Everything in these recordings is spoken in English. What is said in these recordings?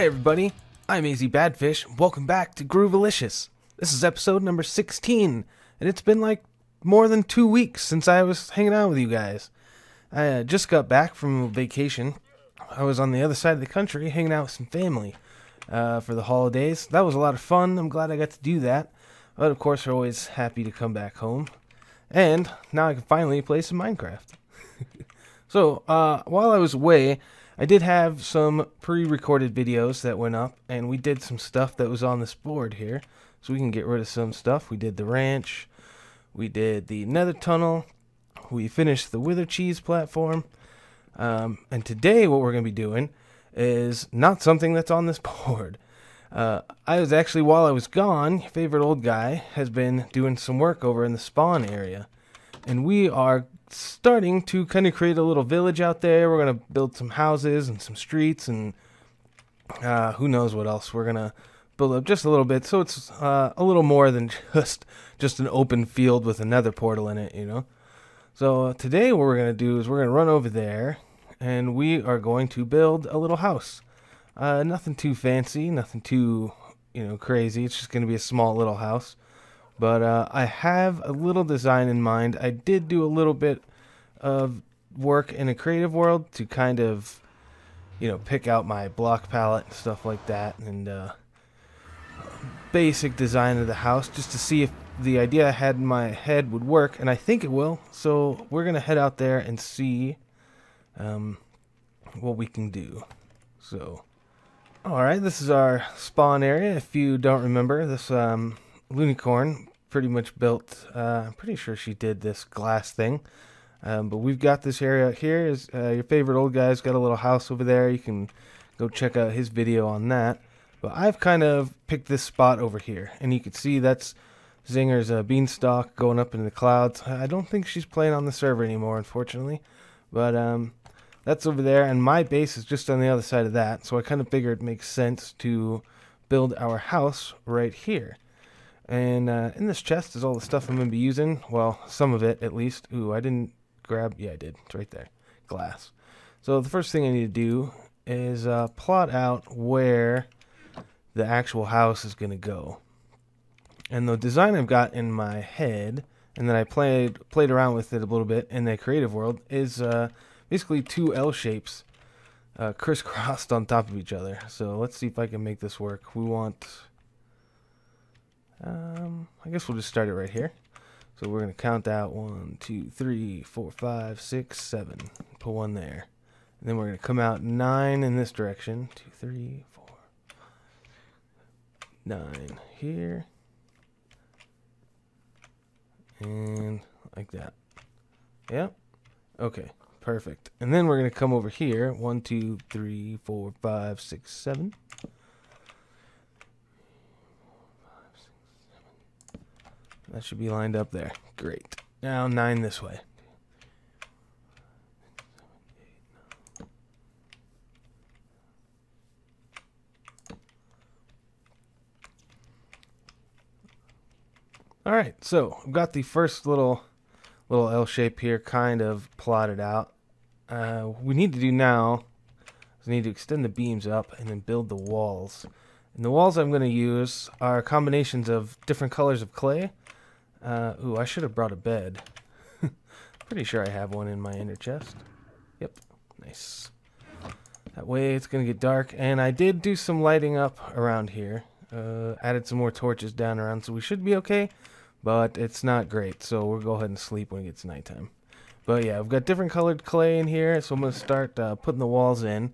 Hi everybody, I'm AZ Badfish. Welcome back to Groovalicious. This is episode number 16, and it's been like more than 2 weeks since I was hanging out with you guys. I just got back from vacation. I was on the other side of the country hanging out with some family for the holidays. That was a lot of fun. I'm glad I got to do that. But of course, we're always happy to come back home. And now I can finally play some Minecraft. So, while I was away, I did have some pre-recorded videos that went up, and we did some stuff that was on this board here. So we can get rid of some stuff. We did the ranch, we did the nether tunnel, we finished the wither cheese platform, and today what we're going to be doing is not something that's on this board. I was actually, while I was gone, UrFavoriteOldGuy has been doing some work over in the spawn area, and we are starting to kind of create a little village out there. We're going to build some houses and some streets and who knows what else. We're going to build up just a little bit so it's a little more than just an open field with a nether portal in it, you know. So today what we're going to do is we're going to run over there and we are going to build a little house. Nothing too fancy, nothing too, crazy. It's just going to be a small little house. But I have a little design in mind. I did do a little bit of work in a creative world to kind of, pick out my block palette and stuff like that. And basic design of the house just to see if the idea I had in my head would work. And I think it will. So we're going to head out there and see what we can do. So, alright, this is our spawn area. If you don't remember, this Unicorn pretty much built, I'm pretty sure she did this glass thing, but we've got this area here. Is UrFavoriteOldGuy's got a little house over there. You can go check out his video on that, but I've kind of picked this spot over here, and you can see that's Zinger's beanstalk going up into the clouds. I don't think she's playing on the server anymore, unfortunately, but that's over there, and my base is just on the other side of that, so I kind of figured it makes sense to build our house right here. And in this chest is all the stuff I'm going to be using. Well, some of it, at least. Ooh, I didn't grab... Yeah, I did. It's right there. Glass. So the first thing I need to do is plot out where the actual house is going to go. And the design I've got in my head, and then I played around with it a little bit in the creative world, is basically two L shapes crisscrossed on top of each other. So let's see if I can make this work. We want... I guess we'll just start it right here. So we're going to count out 1, 2, 3, 4, 5, 6, 7. Put one there. And then we're going to come out 9 in this direction. 2, 3, 4, 9 here. And like that. Yep. Okay. Perfect. And then we're going to come over here. 1, 2, 3, 4, 5, 6, 7. That should be lined up there. Great. Now 9 this way. Alright, so I've got the first little L shape here kind of plotted out. We need to do now is we need to extend the beams up and then build the walls. And the walls I'm going to use are combinations of different colors of clay. Ooh, I should have brought a bed. Pretty sure I have one in my inner chest. Yep, nice. That way it's going to get dark. And I did do some lighting up around here. Added some more torches down around, so we should be okay. But it's not great, so we'll go ahead and sleep when it gets nighttime. But yeah, I've got different colored clay in here, so I'm going to start putting the walls in.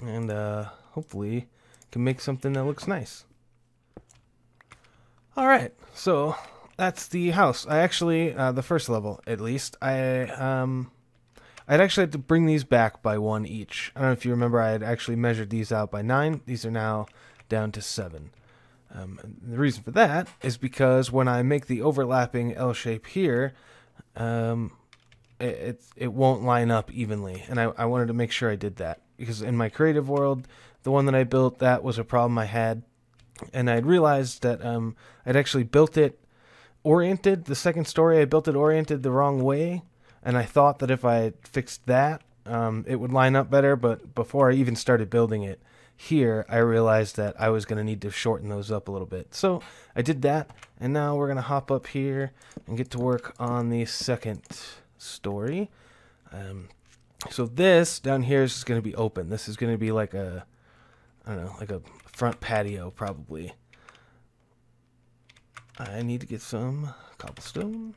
And hopefully can make something that looks nice. Alright, so... that's the house. I actually, the first level at least, I'd actually had to bring these back by 1 each. I don't know if you remember, I had actually measured these out by 9. These are now down to 7. The reason for that is because when I make the overlapping L shape here, it won't line up evenly. And I wanted to make sure I did that. Because in my creative world, the one that I built, that was a problem I had. And I'd realized that I'd actually built it oriented. The second story I built it oriented the wrong way, and I thought that if I fixed that, it would line up better. But before I even started building it, here, I realized that I was going to need to shorten those up a little bit. So I did that, and now we're going to hop up here and get to work on the second story. So this down here is going to be open. This is going to be like a, I don't know, like a front patio probably. I need to get some cobblestone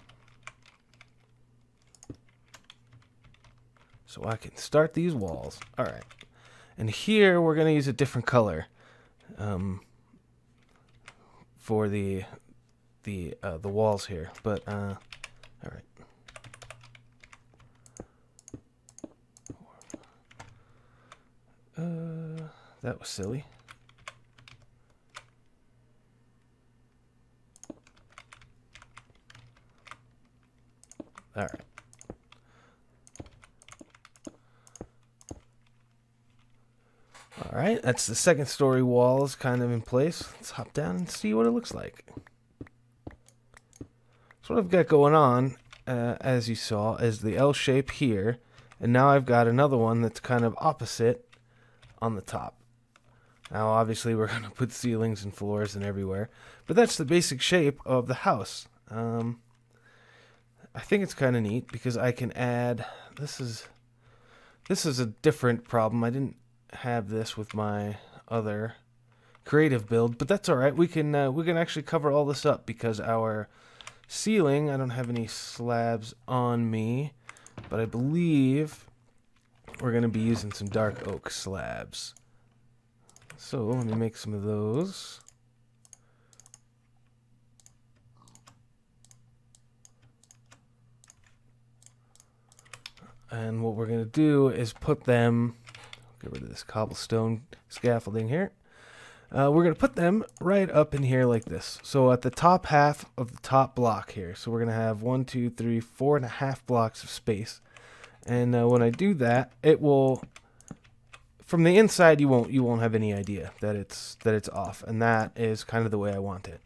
so I can start these walls. All right. And here we're going to use a different color for the walls here. But all right. That was silly. All right. All right, that's the second story walls kind of in place. Let's hop down and see what it looks like. So what I've got going on, as you saw, is the L shape here. And now I've got another one that's kind of opposite on the top. Now, obviously, we're going to put ceilings and floors and everywhere. But that's the basic shape of the house. I think it's kind of neat because I can add... This is a different problem. I didn't have this with my other creative build, but that's all right. We can actually cover all this up because our ceiling, I don't have any slabs on me, but I believe we're going to be using some dark oak slabs. So let me make some of those. And what we're going to do is put them, get rid of this cobblestone scaffolding here. We're going to put them right up in here like this. So at the top half of the top block here. So we're going to have 1, 2, 3, 4.5 blocks of space. And when I do that, it will, from the inside, you won't have any idea that it's off. And that is kind of the way I want it.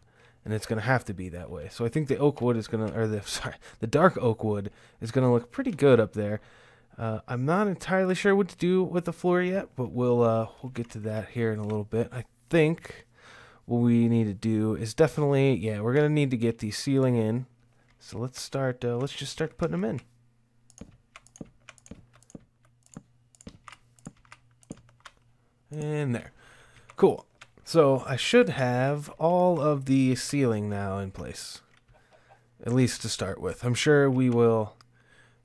And it's going to have to be that way. So I think the oak wood is going to, or the dark oak wood is going to look pretty good up there. I'm not entirely sure what to do with the floor yet, but we'll get to that here in a little bit. I think what we need to do is definitely, yeah, we're going to need to get the ceiling in. So let's start, let's just start putting them in. And there. Cool. So I should have all of the ceiling now in place, at least to start with. I'm sure we will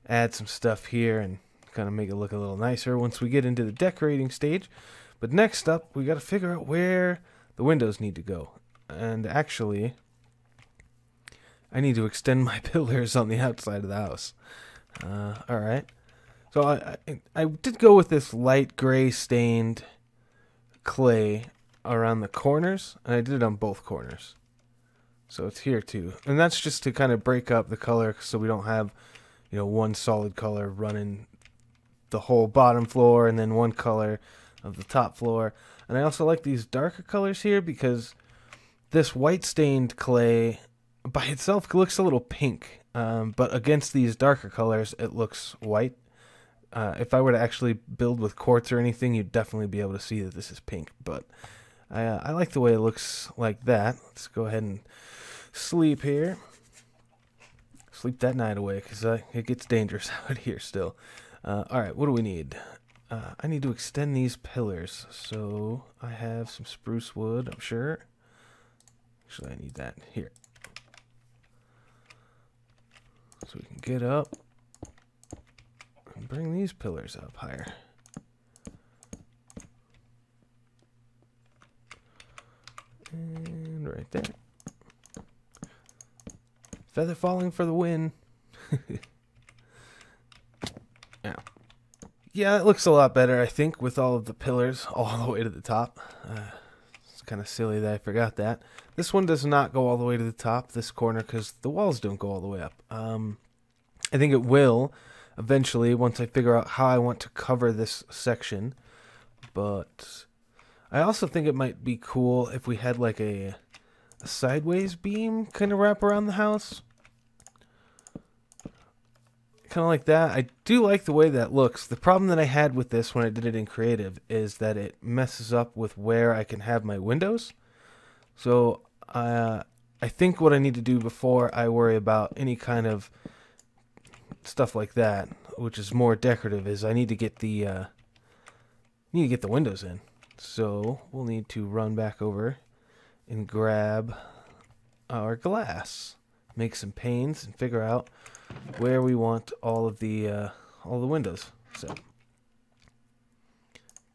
add some stuff here and kind of make it look a little nicer once we get into the decorating stage. But next up, we got to figure out where the windows need to go. And actually, I need to extend my pillars on the outside of the house. All right. So I did go with this light gray stained clay around the corners, and I did it on both corners. So it's here too. And that's just to kind of break up the color so we don't have, you know, one solid color running the whole bottom floor and then one color of the top floor. And I also like these darker colors here because this white stained clay by itself looks a little pink, but against these darker colors it looks white. If I were to actually build with quartz or anything, you'd definitely be able to see that this is pink, but I like the way it looks like that. Let's go ahead and sleep here. Sleep that night away because it gets dangerous out here still. Alright, what do we need? I need to extend these pillars. So I have some spruce wood, I'm sure. Actually, I need that here. So we can get up and bring these pillars up higher. And right there. Feather falling for the win. Now, yeah, it looks a lot better, I think, with all of the pillars all the way to the top. It's kind of silly that I forgot that. This one does not go all the way to the top, this corner, because the walls don't go all the way up. I think it will eventually once I figure out how I want to cover this section. But I also think it might be cool if we had like a sideways beam kind of wrap around the house. kind of like that. I do like the way that looks. The problem that I had with this when I did it in creative is that it messes up with where I can have my windows. So I think what I need to do before I worry about any kind of stuff like that, which is more decorative, is I need to get the windows in. So we'll need to run back over and grab our glass, make some panes, and figure out where we want all the windows. So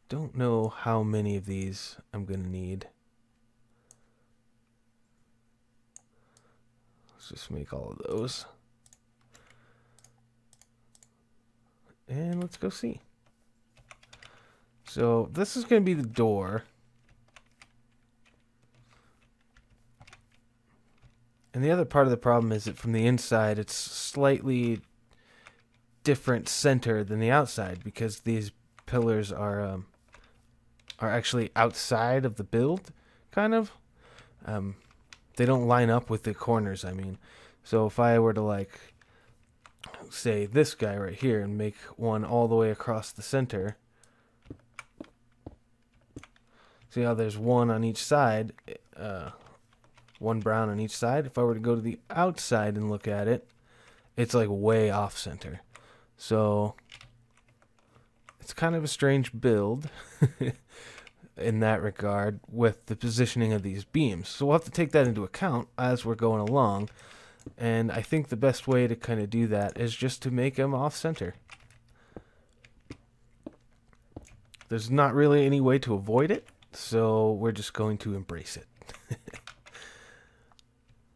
don't know how many of these I'm gonna need. Let's just make all of those. And let's go see. So this is going to be the door. And the other part of the problem is that from the inside it's slightly different center than the outside, because these pillars are actually outside of the build, kind of. They don't line up with the corners, I mean. So if I were to, like, say this guy right here and make one all the way across the center, see how there's one on each side, one brown on each side. If I were to go to the outside and look at it, it's like way off center. So it's kind of a strange build in that regard with the positioning of these beams. So we'll have to take that into account as we're going along. And I think the best way to kind of do that is just to make them off center. There's not really any way to avoid it, so we're just going to embrace it.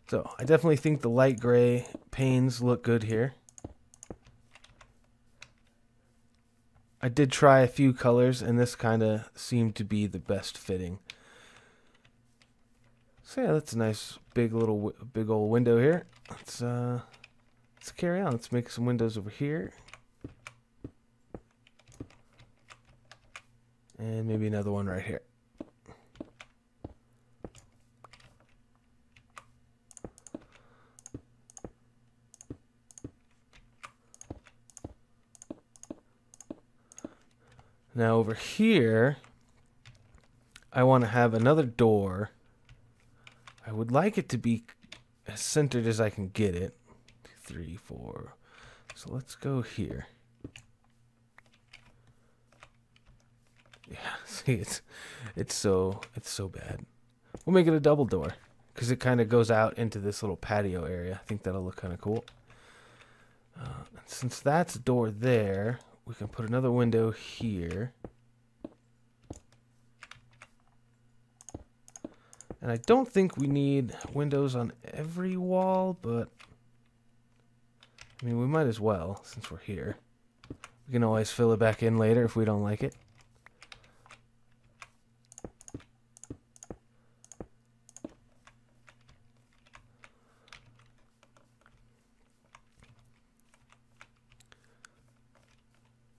So I definitely think the light gray panes look good here. I did try a few colors, and this kind of seemed to be the best fitting. So yeah, that's a nice big old window here. Let's carry on. Let's make some windows over here, and maybe another one right here. Now over here, I want to have another door. I would like it to be as centered as I can get it. 2, 3, 4. So let's go here. Yeah, see, it's so bad. We'll make it a double door because it kind of goes out into this little patio area. I think that'll look kind of cool. Since that's a door there, we can put another window here. And I don't think we need windows on every wall, but I mean, we might as well since we're here. We can always fill it back in later if we don't like it.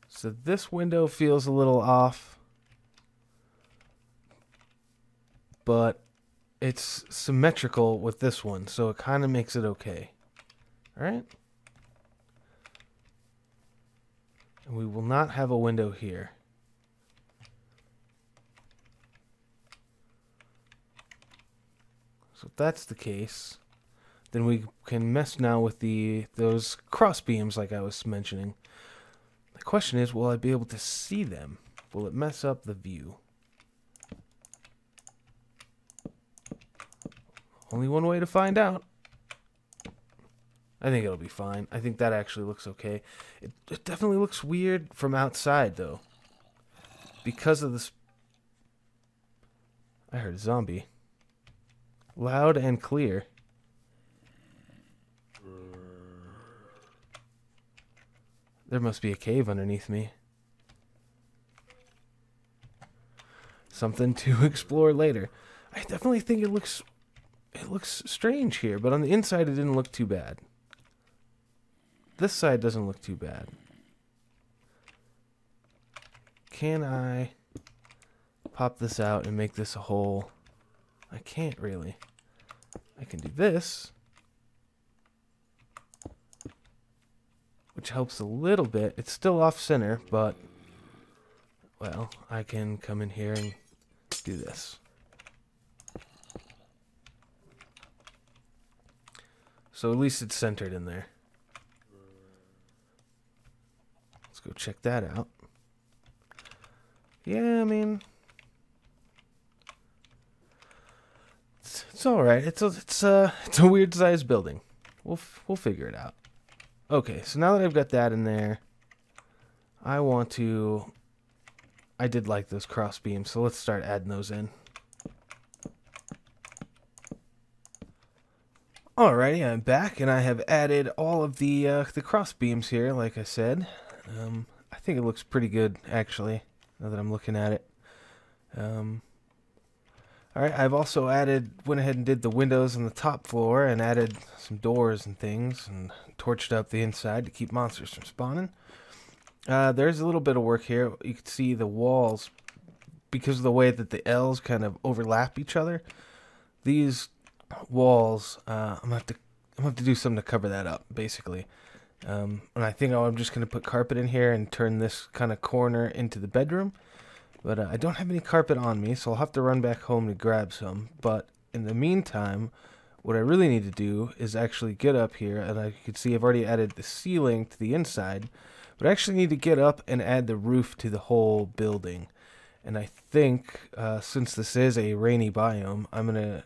So this window feels a little off, but it's symmetrical with this one, so it kind of makes it okay. All right? And we will not have a window here. So if that's the case, then we can mess now with those cross beams like I was mentioning. The question is, will I be able to see them? Will it mess up the view? Only one way to find out. I think it'll be fine. I think that actually looks okay. It definitely looks weird from outside, though. Because of this... I heard a zombie. Loud and clear. There must be a cave underneath me. Something to explore later. I definitely think it looks strange here, but on the inside it didn't look too bad. This side doesn't look too bad. Can I pop this out and make this a hole? I can't really. I can do this, which which helps a little bit. It's still off center, but, well, I can come in here and do this. So at least it's centered in there. Let's go check that out. Yeah, I mean, it's all right. It's a weird sized building. We'll figure it out. Okay, so now that I've got that in there, I did like those cross beams, so let's start adding those in. Alrighty, I'm back, and I have added all of the cross beams here, like I said. I think it looks pretty good, actually, now that I'm looking at it. Alright, I've also went ahead and did the windows on the top floor, and added some doors and things, and torched up the inside to keep monsters from spawning. There's a little bit of work here. You can see the walls, because of the way that the L's kind of overlap each other. These walls, I'm gonna have to do something to cover that up, basically. And I think I'm just gonna put carpet in here and turn this kind of corner into the bedroom. But I don't have any carpet on me, so I'll have to run back home to grab some. But in the meantime, what I really need to do is actually get up here, and I can see I've already added the ceiling to the inside, but I actually need to get up and add the roof to the whole building. And I think, since this is a rainy biome, I'm gonna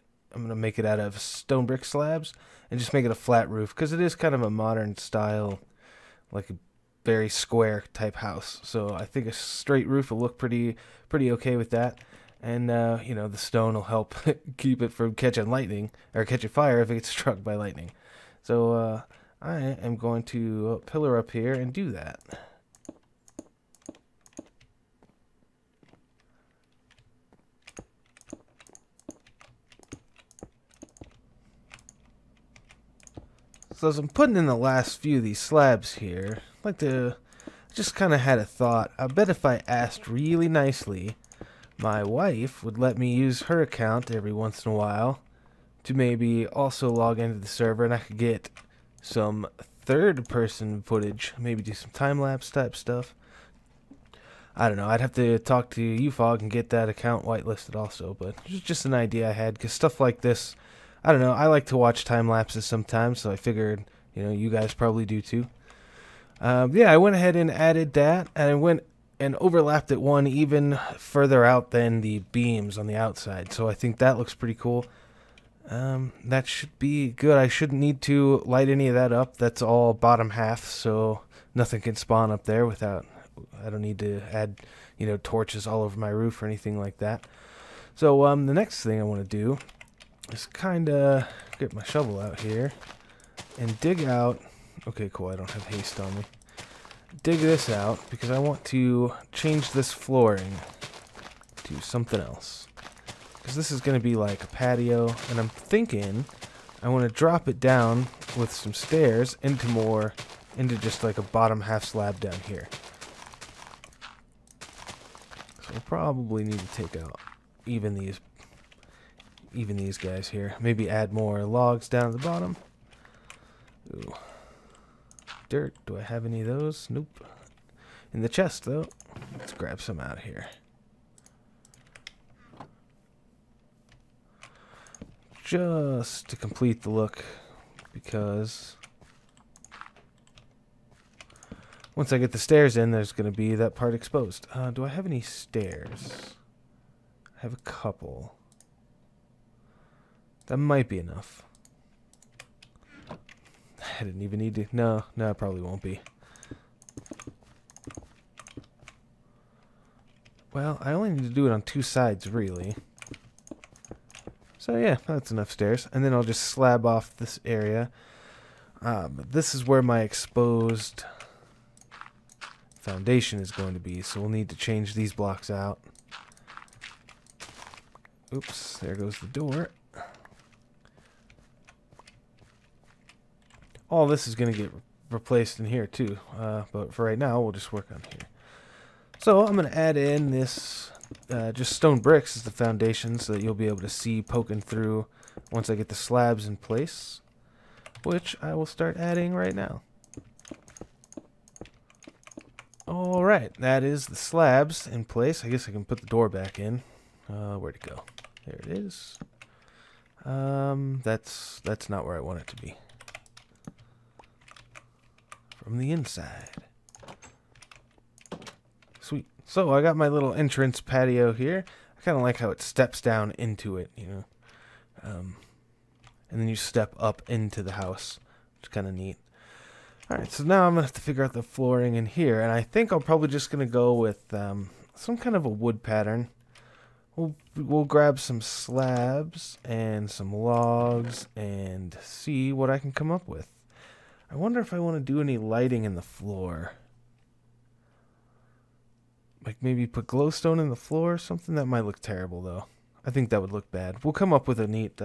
make it out of stone brick slabs and just make it a flat roof, because it is kind of a modern style, like a very square type house. So I think a straight roof will look pretty okay with that. And you know, the stone will help keep it from catching lightning, or catching fire if it gets struck by lightning. So I am going to pillar up here and do that. So as I'm putting in the last few of these slabs here, I'd like to, just kind of had a thought. I bet if I asked really nicely, my wife would let me use her account every once in a while to maybe also log into the server, and I could get some third-person footage, maybe do some time-lapse type stuff. I don't know. I'd have to talk to UFOG and get that account whitelisted also, but it's just an idea I had, because stuff like this, I don't know, I like to watch time lapses sometimes, so I figured, you know, you guys probably do too. Yeah, I went ahead and added that, and I went and overlapped it one even further out than the beams on the outside, so I think that looks pretty cool. That should be good. I shouldn't need to light any of that up. That's all bottom half, so nothing can spawn up there without, I don't need to add, you know, torches all over my roof or anything like that. So, the next thing I want to do is kind of get my shovel out here and dig out. Okay, cool, I don't have haste on me. Dig this out because I want to change this flooring to something else, because this is going to be like a patio, and I'm thinking I want to drop it down with some stairs into just like a bottom half slab down here. So I'll probably need to take out even these guys here. Maybe add more logs down at the bottom. Ooh. Dirt. Do I have any of those? Nope. In the chest, though. Let's grab some out of here. Just to complete the look, because once I get the stairs in, there's going to be that part exposed. Do I have any stairs? I have a couple. That might be enough. I didn't even need to. No, it probably won't be. Well, I only need to do it on two sides, really. So yeah, that's enough stairs. And then I'll just slab off this area. This is where my exposed foundation is going to be, so we'll need to change these blocks out. Oops, there goes the door. All this is going to get replaced in here too, but for right now we'll just work on here. So I'm going to add in this just stone bricks as the foundation, so that you'll be able to see poking through once I get the slabs in place, which I will start adding right now. Alright, that is the slabs in place. I guess I can put the door back in. Where'd it go? There it is. That's not where I want it to be. From the inside. Sweet. So I got my little entrance patio here. I kind of like how it steps down into it, you know. And then you step up into the house, which is kind of neat. Alright, so now I'm going to have to figure out the flooring in here. And I think I'm probably just going to go with some kind of a wood pattern. We'll grab some slabs and some logs and see what I can come up with. I wonder if I want to do any lighting in the floor. Like maybe put glowstone in the floor or something. That might look terrible though. I think that would look bad. We'll come up with a neat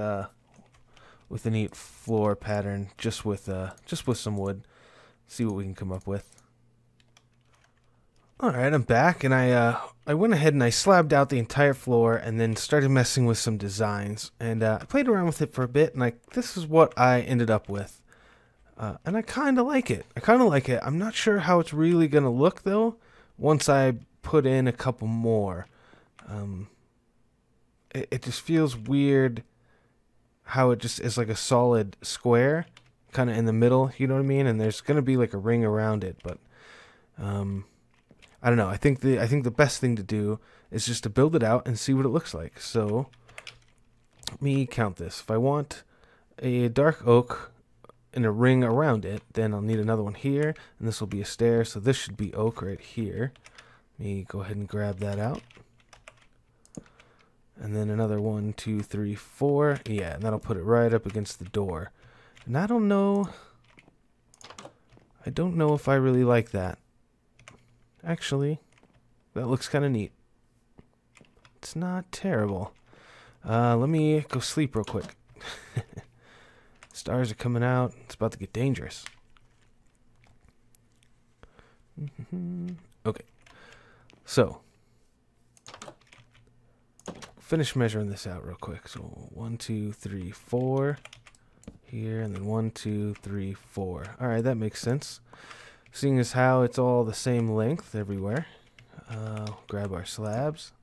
floor pattern just with some wood. See what we can come up with. Alright, I'm back, and I went ahead and I slabbed out the entire floor and then started messing with some designs. And I played around with it for a bit, and this is what I ended up with. And I kind of like it. I'm not sure how it's really going to look, though, once I put in a couple more. It just feels weird how it just is like a solid square, kind of in the middle, you know what I mean? And there's going to be like a ring around it, but I don't know. I think the best thing to do is just to build it out and see what it looks like. So let me count this. If I want a dark oak and a ring around it, then I'll need another one here, and this will be a stair, so this should be oak right here. Let me go ahead and grab that out. And then another 1, 2, 3, 4. Yeah, and that'll put it right up against the door. And I don't know if I really like that. Actually, that looks kind of neat. It's not terrible. Let me go sleep real quick. Stars are coming out. It's about to get dangerous. Okay. So, finish measuring this out real quick. So 1, 2, 3, 4 here, and then 1, 2, 3, 4. All right, that makes sense. Seeing as how it's all the same length everywhere, grab our slabs.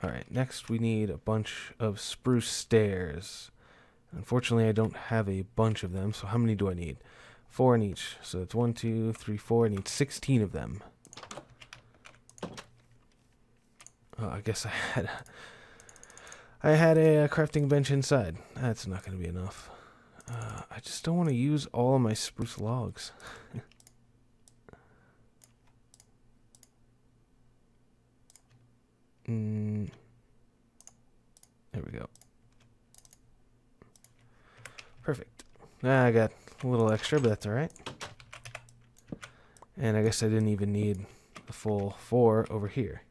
All right, next we need a bunch of spruce stairs. Unfortunately, I don't have a bunch of them, so how many do I need? 4 in each. So it's 1, 2, 3, 4. I need 16 of them. Oh, I guess I had a crafting bench inside. That's not going to be enough. I just don't want to use all of my spruce logs. There we go. Perfect. I got a little extra, but that's alright. And I guess I didn't even need the full 4 over here.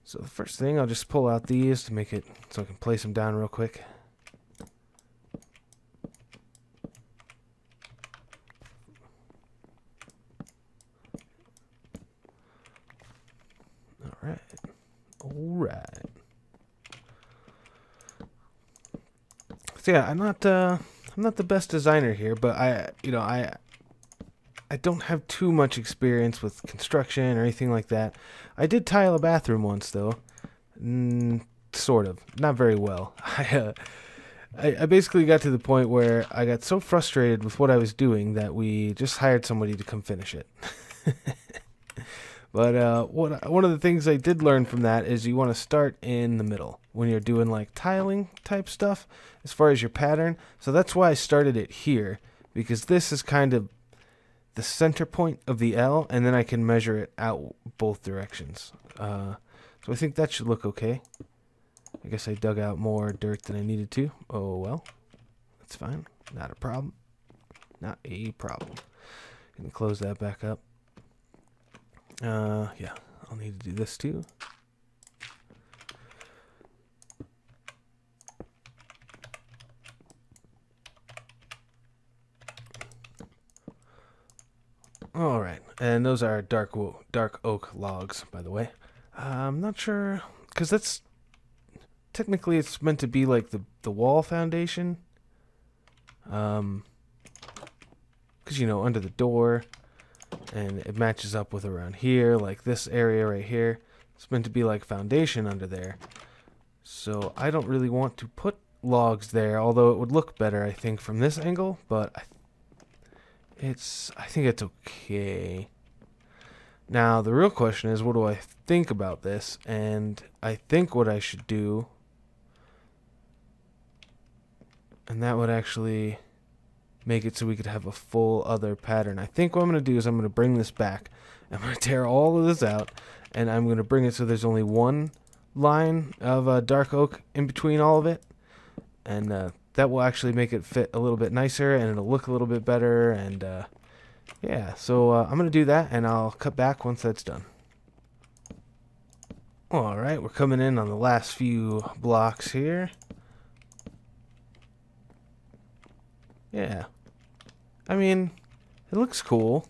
So the first thing, I'll just pull out these to make it so I can place them down real quick. Alright. So yeah, I'm not the best designer here, but I don't have too much experience with construction or anything like that. I did tile a bathroom once though. Sort of. Not very well. I basically got to the point where I got so frustrated with what I was doing that we just hired somebody to come finish it. But one of the things I did learn from that is you want to start in the middle when you're doing like tiling type stuff as far as your pattern. So that's why I started it here, because this is kind of the center point of the L, and then I can measure it out both directions. So I think that should look okay. I guess I dug out more dirt than I needed to. Oh well, that's fine. Not a problem. Not a problem. Can close that back up. Yeah, I'll need to do this too. All right, and those are dark oak logs, by the way. I'm not sure, because that's technically it's meant to be like the wall foundation. Because you know, under the door. and it matches up with around here, like this area right here. It's meant to be like foundation under there. So I don't really want to put logs there, although it would look better, I think, from this angle, but I think it's okay. Now, the real question is, what do I think about this? And I think what I should do, and that would actually make it so we could have a full other pattern. I think what I'm going to do is I'm going to bring this back. I'm going to tear all of this out, and I'm going to bring it so there's only one line of dark oak in between all of it. And that will actually make it fit a little bit nicer, and it'll look a little bit better, and yeah, so I'm going to do that, and I'll cut back once that's done. Alright, we're coming in on the last few blocks here. Yeah. I mean, it looks cool.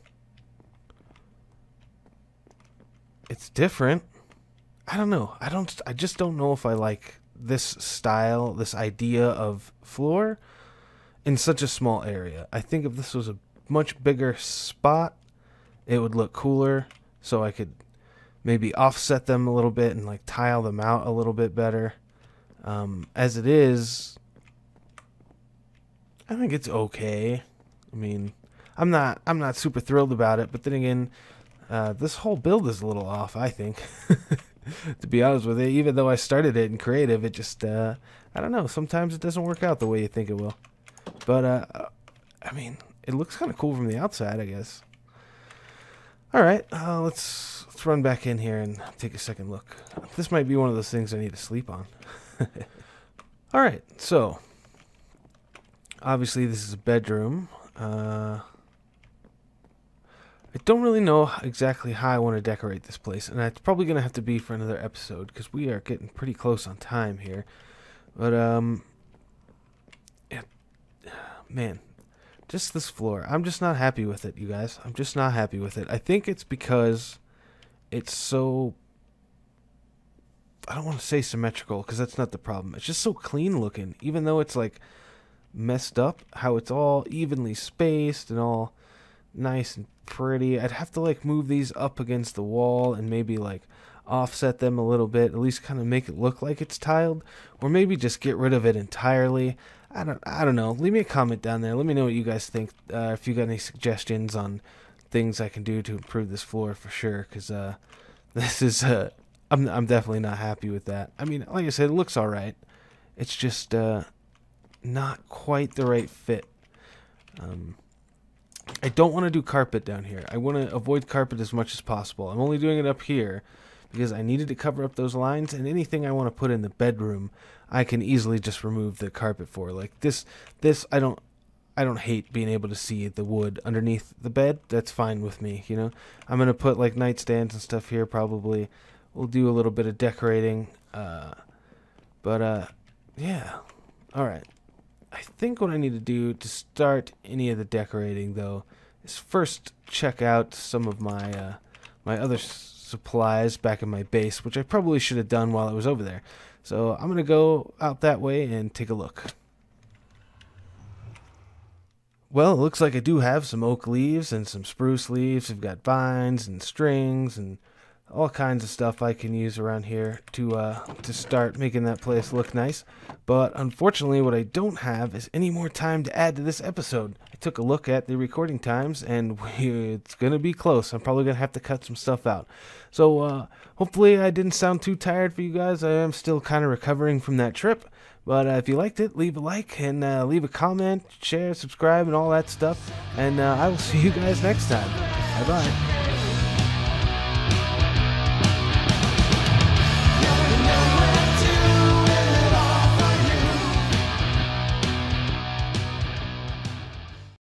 It's different. I don't know. I just don't know if I like this style, this idea of floor in such a small area. I think if this was a much bigger spot, it would look cooler, so I could maybe offset them a little bit and like tile them out a little bit better. As it is, I think it's okay. I mean, I'm not super thrilled about it, but then again, this whole build is a little off, I think. To be honest with you, even though I started it in creative, it just I don't know, sometimes it doesn't work out the way you think it will. But I mean, it looks kind of cool from the outside, I guess. Alright, let's run back in here and take a second look. This might be one of those things I need to sleep on. Alright, so obviously this is a bedroom. I don't really know exactly how I want to decorate this place, and it's probably going to have to be for another episode, because we are getting pretty close on time here. But, yeah, man, just this floor. I'm just not happy with it, you guys. I'm just not happy with it. I think it's because it's so, I don't want to say symmetrical, because that's not the problem. It's just so clean looking, even though it's, like, messed up, how it's all evenly spaced and all nice and pretty. I'd have to like move these up against the wall and maybe like offset them a little bit, at least kind of make it look like it's tiled, or maybe just get rid of it entirely. I don't know. Leave me a comment down there. Let me know what you guys think. If you got any suggestions on things I can do to improve this floor, for sure, because this is I'm definitely not happy with that. I mean, like I said, it looks all right. It's just not quite the right fit. I don't want to do carpet down here. I want to avoid carpet as much as possible. I'm only doing it up here because I needed to cover up those lines, and anything I want to put in the bedroom, I can easily just remove the carpet for. Like this I don't hate being able to see the wood underneath the bed. That's fine with me, you know. I'm going to put like nightstands and stuff here probably. We'll do a little bit of decorating. Yeah. All right. I think what I need to do to start any of the decorating, though, is first check out some of my my other supplies back in my base, which I probably should have done while I was over there. So I'm going to go out that way and take a look. Well, it looks like I do have some oak leaves and some spruce leaves. I've got vines and strings and all kinds of stuff I can use around here to start making that place look nice. But unfortunately, what I don't have is any more time to add to this episode. I took a look at the recording times, and it's going to be close. I'm probably going to have to cut some stuff out. So hopefully I didn't sound too tired for you guys. I am still kind of recovering from that trip. But if you liked it, leave a like and leave a comment, share, subscribe, and all that stuff. And I will see you guys next time. Bye-bye.